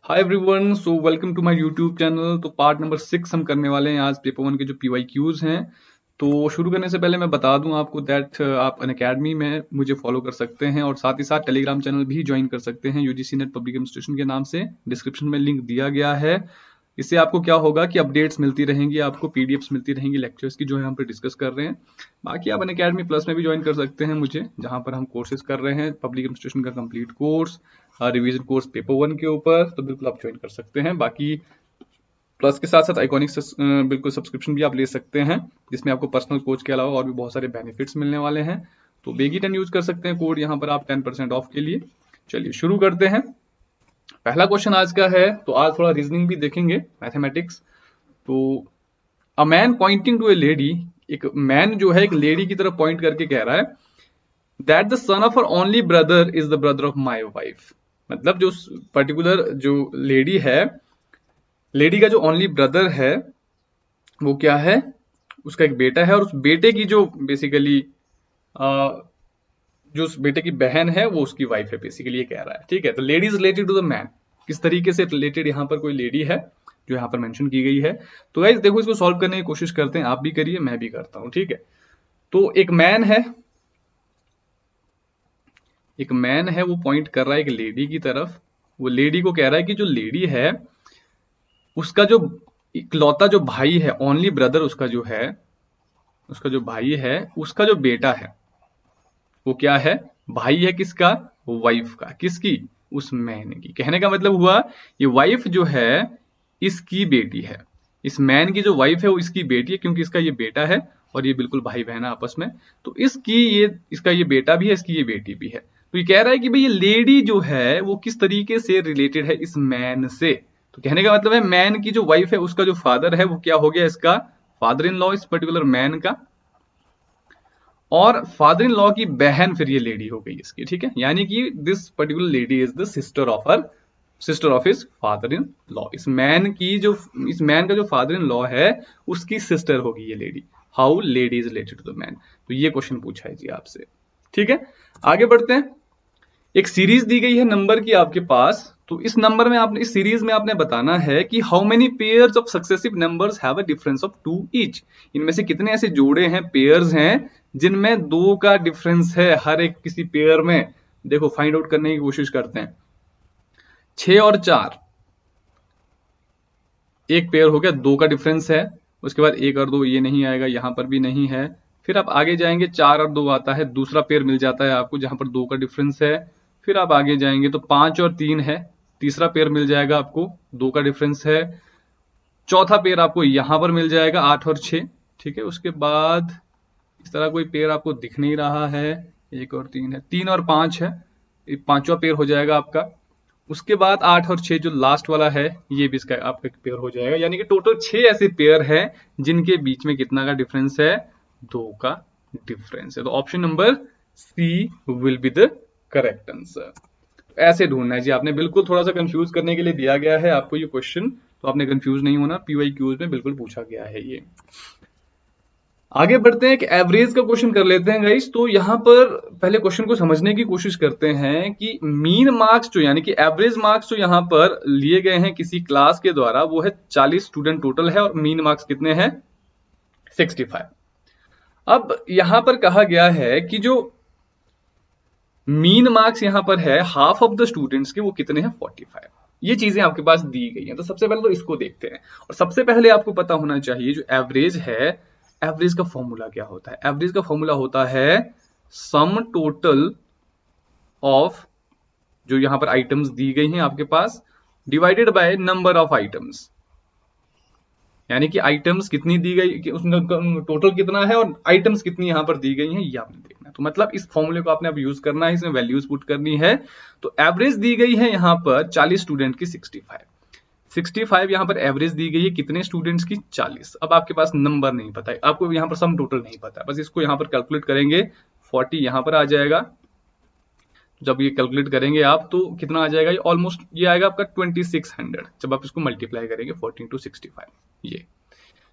Hi everyone, so welcome to my YouTube channel. तो part number 6 हम करने वाले हैं आज पेपर 1 के जो PYQs हैं। तो शुरू करने से पहले मैं बता दूं आपको दैट आप अनअकैडमी में मुझे फॉलो कर सकते हैं और साथ ही साथ टेलीग्राम चैनल भी ज्वाइन कर सकते हैं यूजीसी नेट पब्लिक एडमिनिस्ट्रेशन के नाम से। डिस्क्रिप्शन में लिंक दिया गया है। इससे आपको क्या होगा कि अपडेट्स मिलती रहेंगी, आपको पीडीएफ्स मिलती रहेंगी लेक्चर्स की जो है हम पे डिस्कस कर रहे हैं। बाकी आप अनअकैडमी प्लस में भी ज्वाइन कर सकते हैं मुझे, जहां पर हम कोर्सेज कर रहे हैं पब्लिक एडमिनिस्ट्रेशन का complete course, revision course paper 1 के ऊपर। तो बिल्कुल आप ज्वाइन कर सकते हैं। बाकी प्लस के साथ साथ आइकॉनिक बिल्कुल सब्सक्रिप्शन भी आप ले सकते हैं, जिसमें आपको पर्सनल कोच के अलावा और भी बहुत सारे बेनिफिट्स मिलने वाले हैं। तो बेगी 10 यूज कर सकते हैं कोड यहाँ पर आप 10% ऑफ के लिए। चलिए शुरू करते हैं। पहला क्वेश्चन आज का है, तो आज थोड़ा रीजनिंग भी देखेंगे, मैथमेटिक्स। तो a man pointing to a lady, एक मैन जो है एक लेडी की तरफ पॉइंट करके कह रहा है that the son of her only brother is the brother of my wife. मतलब जो पर्टिकुलर जो लेडी है, लेडी का जो ओनली ब्रदर है वो क्या है, उसका एक बेटा है और उस बेटे की जो बेसिकली जो उस बेटे की बहन है वो उसकी वाइफ है, बेसिकली ये कह रहा है। ठीक है, तो lady is related to the man, किस तरीके से रिलेटेड यहाँ पर कोई लेडी है जो यहाँ पर मेंशन की गई है। तो गाइस देखो, इसको सॉल्व करने की कोशिश करते हैं, आप भी करिए मैं भी करता हूं। ठीक है, तो एक मैन है, वो पॉइंट कर रहा है एक लेडी की तरफ। वो लेडी को कह रहा है कि जो लेडी है उसका जो इकलौता जो भाई है, ओनली ब्रदर उसका जो है, उसका जो भाई है उसका जो बेटा है वो क्या है, भाई है किसका, वाइफ का। किसकी, उस मैन की। कहने का मतलब हुआ ये वाइफ जो है इसकी बेटी है, इस मैन की जो वाइफ है वो इसकी बेटी है, क्योंकि इसका ये बेटा है और ये बिल्कुल भाई बहन है आपस में। तो इसका ये बेटा भी है, इसकी ये बेटी भी है। तो ये कह रहा है कि भाई ये लेडी जो है वो किस तरीके से रिलेटेड है इस मैन से। तो कहने का मतलब है मैन की जो वाइफ है उसका जो फादर है वो क्या हो गया, इसका फादर इन लॉ, इस पर्टिकुलर मैन का। और फादर इन लॉ की बहन फिर ये लेडी हो गई इसकी। ठीक है, यानी कि this particular lady is the sister of his father in law. इस मैन का जो फादर इन लॉ है उसकी सिस्टर होगी ये lady. How lady is related to the man. तो ये क्वेश्चन पूछा है जी आपसे। ठीक है, आगे बढ़ते हैं। एक सीरीज दी गई है नंबर की आपके पास। तो इस सीरीज में आपने बताना है कि how many pairs of successive numbers have a difference of 2 each. इनमें से कितने ऐसे जोड़े हैं, पेयर्स हैं, जिनमें 2 का डिफरेंस है हर एक किसी पेयर में। देखो फाइंड आउट करने की कोशिश करते हैं। 6 और 4 एक पेयर हो गया, 2 का डिफरेंस है। उसके बाद 1 और 2 ये नहीं आएगा, यहां पर भी नहीं है। फिर आप आगे जाएंगे, 4 और 2 आता है, दूसरा पेयर मिल जाता है आपको जहां पर 2 का डिफरेंस है। फिर आप आगे जाएंगे तो 5 और 3 है, तीसरा पेयर मिल जाएगा आपको, 2 का डिफरेंस है। चौथा पेयर आपको यहां पर मिल जाएगा, 8 और 6। ठीक है, उसके बाद इस तरह कोई पेयर आपको दिख नहीं रहा है। 1 और 3 है, 3 और 5 है, पांचवा पेयर हो जाएगा आपका। उसके बाद 8 और 6 जो लास्ट वाला है ये भी इसका आपका पेयर हो जाएगा। यानी कि टोटल 6 ऐसे पेयर हैं जिनके बीच में कितना का डिफरेंस है, 2 का डिफरेंस है। तो option number C will be the correct answer. ऐसे ढूंढना है जी आपने, बिल्कुल थोड़ा सा कंफ्यूज करने के लिए दिया गया है आपको ये क्वेश्चन। तो आपने कंफ्यूज नहीं होना, PYQs में बिल्कुल पूछा गया है ये। आगे बढ़ते हैं, एक एवरेज का क्वेश्चन कर लेते हैं गाइस। तो यहां पर पहले क्वेश्चन को समझने की कोशिश करते हैं कि मीन मार्क्स जो यानी कि एवरेज मार्क्स जो यहां पर लिए गए हैं किसी क्लास के द्वारा वो है 40 स्टूडेंट टोटल है और मीन मार्क्स कितने हैं, 65। अब यहां पर कहा गया है कि जो मीन मार्क्स यहां पर है हाफ ऑफ द स्टूडेंट्स के, वो कितने हैं, 45। ये चीजें आपके पास दी गई हैं। तो सबसे पहले तो इसको देखते हैं, और सबसे पहले आपको पता होना चाहिए जो एवरेज है, एवरेज का फॉर्मूला क्या होता है। एवरेज का फॉर्मूला होता है सम टोटल ऑफ जो यहां पर आइटम्स दी गई हैं आपके पास divided by number of items. यानी कि आइटम्स कितनी दी गई कि उसमें टोटल कितना है और आइटम्स कितनी यहां पर दी गई हैं, ये आपने देखना है। तो मतलब इस फॉर्मूले को आपने अब यूज करना है, इसमें वैल्यूज पुट करनी है। तो एवरेज दी गई है यहां पर 40 स्टूडेंट की 65 यहां पर एवरेज दी गई है कितने स्टूडेंट्स की, 40। अब आपके पास नंबर नहीं पता है, आपको यहां पर सम टोटल नहीं पता है, बस इसको यहां पर कैलकुलेट करेंगे। 40 यहां पर आ जाएगा, जब ये कैलकुलेट करेंगे आप तो कितना आ जाएगा, ये ऑलमोस्ट ये आएगा आपका 2600 जब आप इसको मल्टीप्लाई करेंगे 14 to 65। ये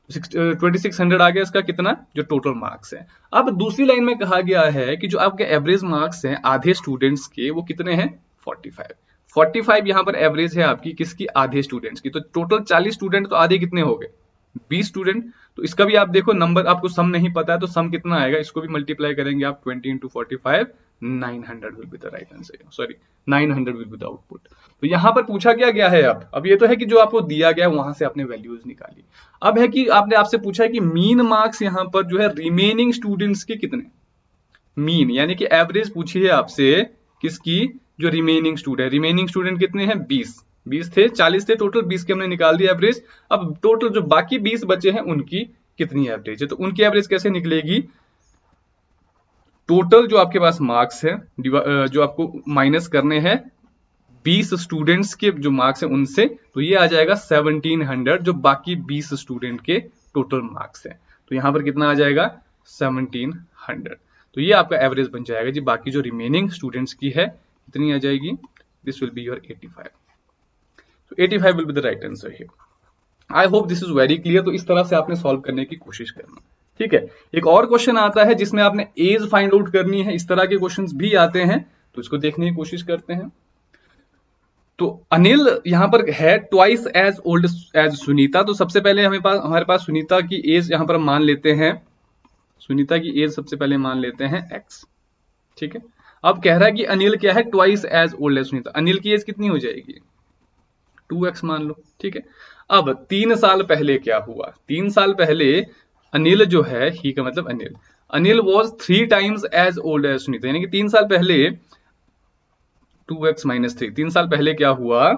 2600 आ गया इसका कितना, जो टोटल मार्क्स है। अब दूसरी लाइन में कहा गया है कि जो आपके एवरेज मार्क्स हैं आधे स्टूडेंट्स के वो कितने हैं, 45। 45 यहाँ पर एवरेज है आपकी किसकी, आधे स्टूडेंट्स की। तो टोटल 40 स्टूडेंट, तो आधे कितने हो गए, 20 स्टूडेंट। तो इसका भी आप देखो नंबर, आपको सम नहीं पता है तो सम कितना आएगा, इसको भी मल्टीप्लाई करेंगे आप 20 into 45, 900 will be the right answer, sorry 900 will be the output. तो यहाँ पर पूछा क्या गया है अब ये तो है कि जो आपको दिया गया वहां से आपने वैल्यूज निकाली। अब है कि आपने आपसे पूछा है कि मीन मार्क्स यहाँ पर जो है रिमेनिंग स्टूडेंट्स के कितने, मीन यानी कि एवरेज पूछी है आपसे किसकी, जो रिमेनिंग स्टूडेंट कितने हैं, 20 थे, 40 थे टोटल, 20 के हमने निकाल दिया एवरेज। अब टोटल जो बाकी 20 बचे हैं उनकी कितनी एवरेज है, तो उनकी एवरेज कैसे निकलेगी, टोटल जो आपके पास मार्क्स है जो आपको माइनस करने हैं 20 स्टूडेंट्स के जो मार्क्स हैं उनसे, तो ये आ जाएगा 1700 जो बाकी 20 स्टूडेंट के टोटल मार्क्स हैं। तो यहां पर कितना आ जाएगा 1700। तो ये आपका एवरेज बन जाएगा जी, बाकी जो रिमेनिंग स्टूडेंट्स की है कितनी आ जाएगी, दिस विल बी योर 85। तो 85 will be the right answer here. I hope this is very clear. तो इस तरह से आपने सॉल्व करने की कोशिश करना, ठीक है। एक और क्वेश्चन आता है जिसमें आपने एज फाइंड आउट करनी है, इस तरह के क्वेश्चंस भी आते हैं, तो इसको देखने की कोशिश करते हैं। तो अनिल यहां पर है twice as old as Sunita. तो सबसे पहले हमारे पास सुनीता की एज यहां पर मान लेते हैं, सुनीता की एज सबसे पहले मान लेते हैं x, ठीक है। अब कह रहा है कि अनिल क्या है, twice as old as Sunita. Anil की एज कितनी हो जाएगी, 2x मान लो, ठीक है। अब 3 साल पहले क्या हुआ, 3 साल पहले अनिल जो है, ही का मतलब Anil was 3 times as old as Sunita, यानी कि 3 साल पहले 2x - 3, 3 साल पहले क्या हुआ,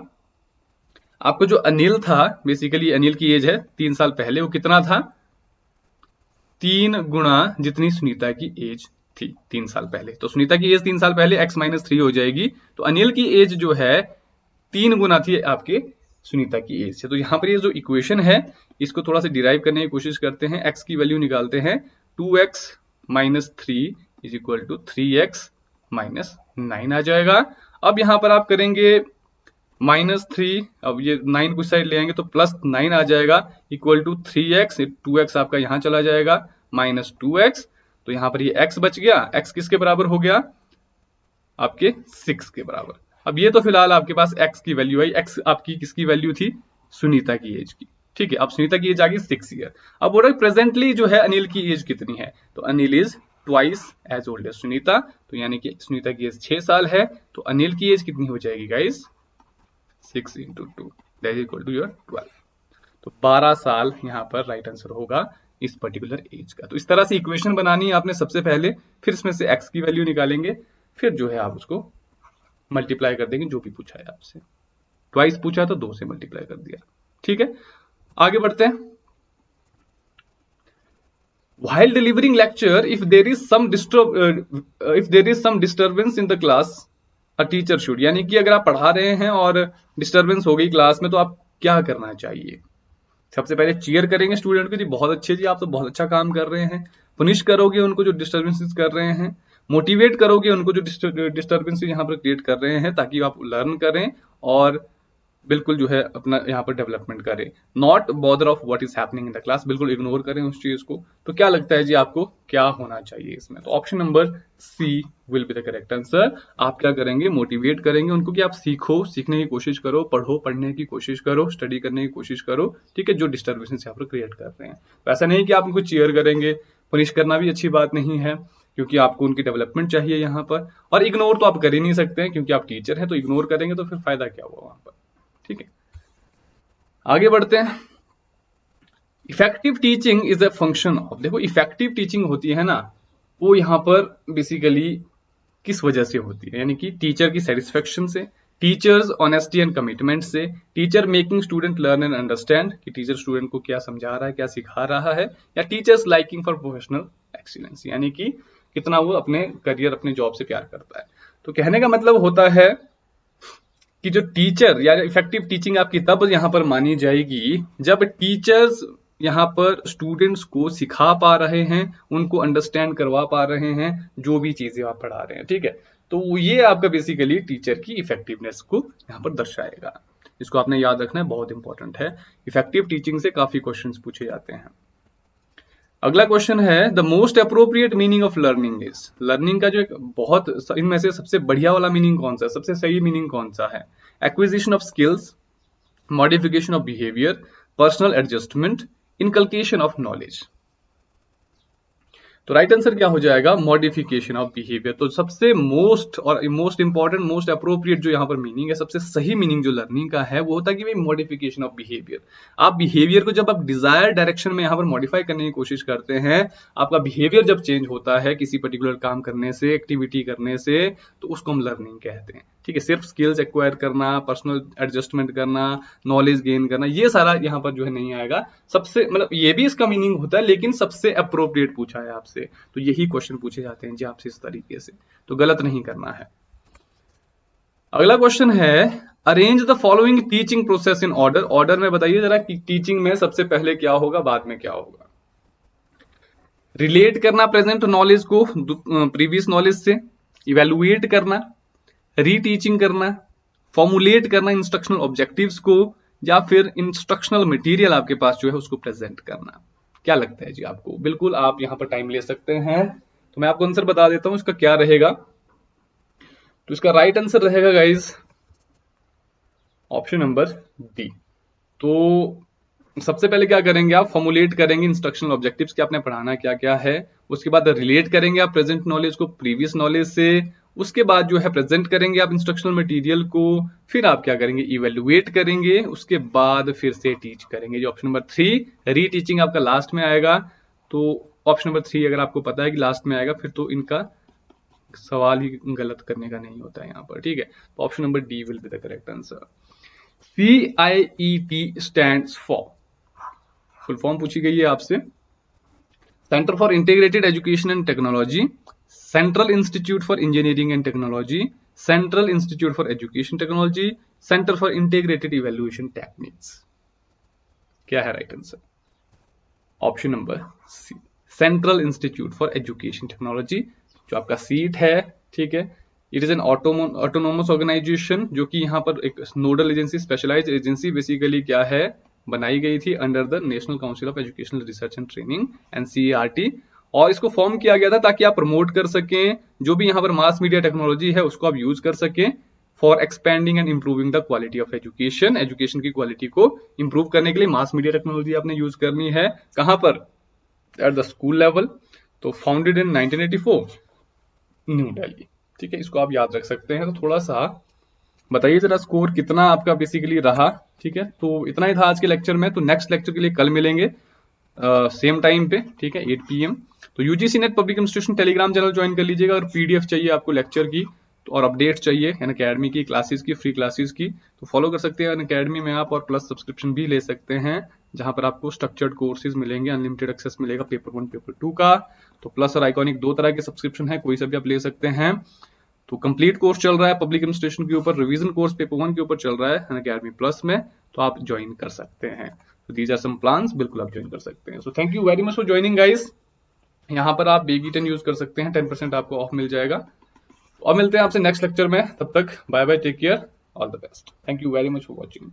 आपको जो अनिल था, बेसिकली अनिल की एज है 3 साल पहले, वो कितना था, 3 गुना जितनी सुनीता की एज थी 3 साल पहले। तो सुनीता की एज 3 साल पहले x - 3 हो जाएगी, तो अनिल की एज जो है 3 गुना थी आपके सुनीता की एज से। तो यहाँ पर ये जो इक्वेशन है इसको थोड़ा सा डिराइव करने की कोशिश करते हैं, x की वैल्यू निकालते हैं, 2x - 3 is equal to 3x - 9 आ जाएगा। अब यहाँ पर आप करेंगे -3, अब ये 9 कुछ साइड ले आएंगे तो +9 आ जाएगा, इक्वल टू 3x, 2x आपका यहाँ चला जाएगा, -2x, तो यहाँ पर ये x बच गया, x किसके बराबर हो गया, आपके 6 के बराबर। अब ये तो फिलहाल आपके पास x की वैल्यू आई, x आपकी किसकी वैल्यू थी, सुनीता की एज की, ठीक है। अब सुनीता की एज आ गई 6 ईयर। अब बोल रहा प्रेजेंटली जो है अनिल की एज कितनी है, तो Anil is twice as old as Sunita, तो यानी कि सुनीता की एज 6 साल है, तो अनिल की एज कितनी हो जाएगी guys, 6 × 2 that is equal to your 12। तो 12 साल यहाँ पर राइट आंसर होगा इस पर्टिकुलर एज का। तो इस तरह से इक्वेशन बनानी है आपने सबसे पहले, फिर इसमें से x की वैल्यू निकालेंगे, फिर जो है आप उसको मल्टीप्लाई कर देंगे जो भी पूछा है आपसे। ट्वाइस पूछा तो 2 से मल्टीप्लाई कर दिया, ठीक है। आगे बढ़ते हैं। While delivering lecture, if there is some disturbance in the class, a teacher should, यानी कि अगर आप पढ़ा रहे हैं और डिस्टर्बेंस हो गई क्लास में तो आप क्या करना चाहिए, सबसे पहले चीयर करेंगे स्टूडेंट को, जी बहुत अच्छे जी आप तो बहुत अच्छा काम कर रहे हैं, पुनिश करोगे उनको जो डिस्टर्बेंसेस कर रहे हैं, मोटिवेट करोगे उनको जो डिस्टर्बेंस यहाँ पर क्रिएट कर रहे हैं, ताकि आप लर्न करें और बिल्कुल जो है अपना यहाँ पर डेवलपमेंट करें। Not bother of what is happening in the class, बिल्कुल इग्नोर करें उस चीज को। तो क्या लगता है जी आपको क्या होना चाहिए इसमें, तो option number C will be the correct answer. आप क्या करेंगे, मोटिवेट करेंगे उनको कि आप सीखो, सीखने की कोशिश करो, पढ़ो, पढ़ने की कोशिश करो, स्टडी करने की कोशिश करो, ठीक है, जो डिस्टर्बेंस यहाँ पर क्रिएट कर रहे हैं। तो ऐसा नहीं कि आप उनको चीयर करेंगे, पनिश करना भी अच्छी बात नहीं है, क्योंकि आपको उनकी डेवलपमेंट चाहिए यहाँ पर। और इग्नोर तो आप कर ही नहीं सकते हैं, क्योंकि आप टीचर हैं, तो इग्नोर करेंगे तो फिर फायदा क्या हुआ वहां पर, ठीक है। आगे बढ़ते हैं। Effective teaching is a function of, देखो इफेक्टिव टीचिंग होती है ना, वो यहाँ पर बेसिकली किस वजह से होती है, यानी कि टीचर की सेटिस्फेक्शन से, टीचर्स ऑनेस्टी एंड कमिटमेंट से, teacher making student learn and understand, कि टीचर स्टूडेंट को क्या समझा रहा है, क्या सिखा रहा है, या teachers liking for professional excellence, यानी कि कितना वो अपने करियर, अपने जॉब से प्यार करता है। तो कहने का मतलब होता है कि जो टीचर या इफेक्टिव टीचिंग आपकी तब यहाँ पर मानी जाएगी जब टीचर्स यहाँ पर स्टूडेंट्स को सिखा पा रहे हैं, उनको अंडरस्टैंड करवा पा रहे हैं जो भी चीजें आप पढ़ा रहे हैं, ठीक है। तो ये आपका बेसिकली टीचर की इफेक्टिवनेस को यहाँ पर दर्शाएगा। इसको आपने याद रखना है, बहुत इंपॉर्टेंट है। इफेक्टिव टीचिंग से काफी क्वेश्चंस पूछे जाते हैं। अगला क्वेश्चन है, the most appropriate meaning of learning is, learning का जो एक बहुत इनमें से सबसे बढ़िया वाला मीनिंग कौन सा है, सबसे सही मीनिंग कौन सा है, acquisition of skills, modification of behaviour, personal adjustment, inculcation of knowledge. तो राइट आंसर क्या हो जाएगा, मॉडिफिकेशन ऑफ बिहेवियर। तो सबसे मोस्ट इंपॉर्टेंट, मोस्ट अप्रोप्रिएट जो यहाँ पर मीनिंग है, सबसे सही मीनिंग जो लर्निंग का है वो होता है कि भाई मॉडिफिकेशन ऑफ बिहेवियर। आप बिहेवियर को जब आप डिजायर डायरेक्शन में यहाँ पर मॉडिफाई करने की कोशिश करते हैं, आपका बिहेवियर जब चेंज होता है किसी पर्टिकुलर काम करने से, एक्टिविटी करने से, तो उसको हम लर्निंग कहते हैं। ठीक है, सिर्फ स्किल्स एक्वायर करना, पर्सनल एडजस्टमेंट करना, नॉलेज गेन करना, ये सारा यहाँ पर जो है नहीं आएगा। सबसे मतलब ये भी इसका मीनिंग होता है, लेकिन सबसे अप्रोप्रिएट पूछा है आपसे, तो यही क्वेश्चन पूछे जाते हैं जी आपसे इस तरीके से, तो गलत नहीं करना है। अगला क्वेश्चन है, arrange the following teaching process in order. Order में बताइए जरा कि टीचिंग में सबसे पहले क्या होगा, बाद में क्या होगा। रिलेट करना प्रेजेंट नॉलेज को प्रीवियस नॉलेज से, इवेलुएट करना, रीटीचिंग करना, फॉर्मुलेट करना इंस्ट्रक्शनल ऑब्जेक्टिव्स को, या फिर इंस्ट्रक्शनल मटेरियल आपके पास जो है उसको प्रेजेंट करना। क्या लगता है जी आपको? बिल्कुल आप यहां पर टाइम ले सकते हैं, तो मैं आपको आंसर बता देता हूं इसका क्या रहेगा। तो इसका राइट आंसर रहेगा गाइज ऑप्शन नंबर डी। तो सबसे पहले क्या करेंगे आप, फॉर्मुलेट करेंगे इंस्ट्रक्शनल ऑब्जेक्टिव्स कि आपने पढ़ाना क्या क्या है। उसके बाद रिलेट करेंगे आप प्रेजेंट नॉलेज को प्रीवियस नॉलेज से। उसके बाद जो है प्रेजेंट करेंगे आप इंस्ट्रक्शनल मटेरियल को। फिर आप क्या करेंगे, इवेल्युएट करेंगे। उसके बाद फिर से टीच करेंगे। जो ऑप्शन नंबर 3 रीटीचिंग आपका लास्ट में आएगा। तो ऑप्शन नंबर 3 अगर आपको पता है कि लास्ट में आएगा, फिर तो इनका सवाल ही गलत करने का नहीं होता है यहाँ पर। ठीक है, तो option number D will be the correct answer. CIET stands for, full form पूछी गई है आपसे, centre for integrated education and technology, central institute for engineering and technology, central institute for education technology, centre for integrated evaluation techniques. क्या है right answer? Option number C, central institute for education technology, जो आपका CIET है। ठीक है, it is an autonomous organisation, जो कि यहाँ पर एक nodal agency, specialised agency basically क्या है, बनाई गई थी under the National Council of Educational Research and Training NCERT। और इसको फॉर्म किया गया था ताकि आप प्रमोट कर सकें जो भी यहाँ पर मास मीडिया टेक्नोलॉजी है उसको आप यूज कर सकें for expanding and improving the quality of education. Education की क्वालिटी को इंप्रूव करने के लिए मास मीडिया टेक्नोलॉजी आपने यूज करनी है। कहां पर? At the school level. तो फाउंडेड इन 1984, न्यू दिल्ली। ठीक है, इसको आप याद रख सकते हैं। तो थोड़ा सा बताइए जरा स्कोर कितना आपका बेसिकली रहा। ठीक है, तो इतना ही था आज के लेक्चर में। तो नेक्स्ट लेक्चर के लिए कल मिलेंगे सेम टाइम पे। ठीक है, 8 PM। तो UGC net public institution Telegram channel join कर लीजिएगा। और PDF चाहिए आपको लेक्चर की और अपडेट चाहिए अनअकैडमी की क्लासेस की, फ्री क्लासेस की, तो फॉलो कर सकते हैं अनअकैडमी में आप। और प्लस सब्सक्रिप्शन भी ले सकते हैं जहां पर आपको स्ट्रक्चर्ड कोर्सेज मिलेंगे, अनलिमिटेड एक्सेस मिलेगा पेपर 1 पेपर 2 का। तो प्लस और आइकॉनिक 2 तरह के सब्सक्रिप्शन है, कोई सा भी आप ले सकते हैं। तो कंप्लीट कोर्स चल रहा है पब्लिक एडमिनिस्ट्रेशन के ऊपर, रिवीजन कोर्स पेपर 1 के ऊपर चल रहा है अनअकैडमी प्लस में, तो आप ज्वाइन कर सकते हैं। तो दीज आर सम प्लान्स, बिल्कुल आप ज्वाइन कर सकते हैं। So thank you very much for joining guys. यहाँ पर आप BG10 यूज कर सकते हैं, 10% आपको ऑफ मिल जाएगा। और मिलते हैं आपसे नेक्स्ट लेक्चर में, तब तक bye bye, take care, all the best. Thank you very much for watching.